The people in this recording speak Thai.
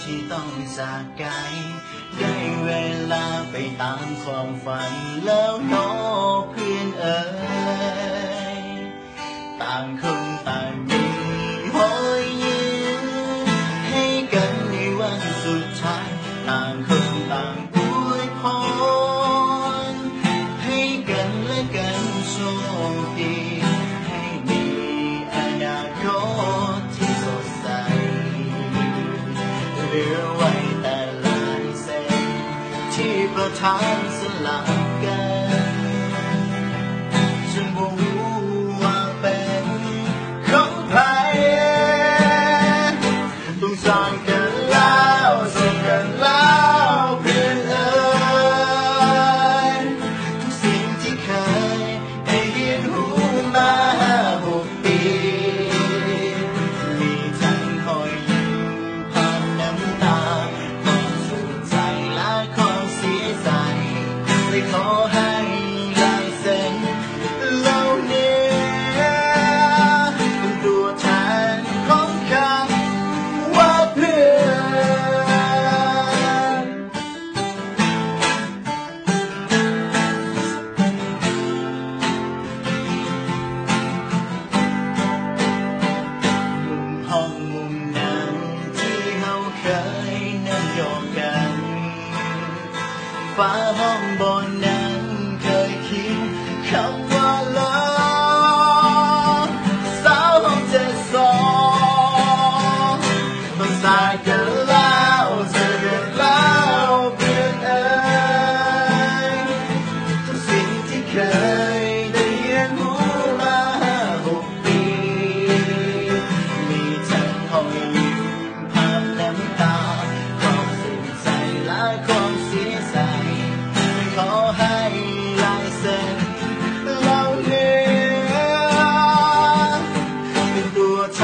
ที่ต้องจากไกลได้เวลาไปตามความฝันแล้วเนาะเพื่อนเอ๋ยต่างคนต่างมีรอยยิ้มให้กันในวันสุดท้ายต่างคนต่างอวยพรให้กันและกันโชคดีให้มีอนาคตที่สดใสเหลือไว้แต่ลายเส้นที่ประทานสลับกันฉันบ่รู้ว่าเป็นของใครต้องสร้างกันแล้วส่งกันแล้วเพื่อนเอ๋ยทุกสิ่งที่เคยได้เรียนรู้มา6 ปีมีทั้งรอยยิ้มผ่านน้ำตาความสุขใจและความเสียใจเลยขอให้ลายเส้นเหล่านี้เป็นตัวแทนของคำว่าเพื่อนมุมห้องมุมนั้นที่เราเคยนั่งยองกันฟ้าห้องบนนั้นเคยเขียนคำว่าลาสาวห้อง72ต้องสายกันแล้วเจอกันแล้วเพื่อนเอ๋ยทุกสิ่งที่เคยได้เรียนรู้มา6 ปีมีทั้งรอยยิ้มผ่านน้ำตาความสุขใจและความเสียใจขอให้ลายเส้นเหล่านี้เป็นตัวแท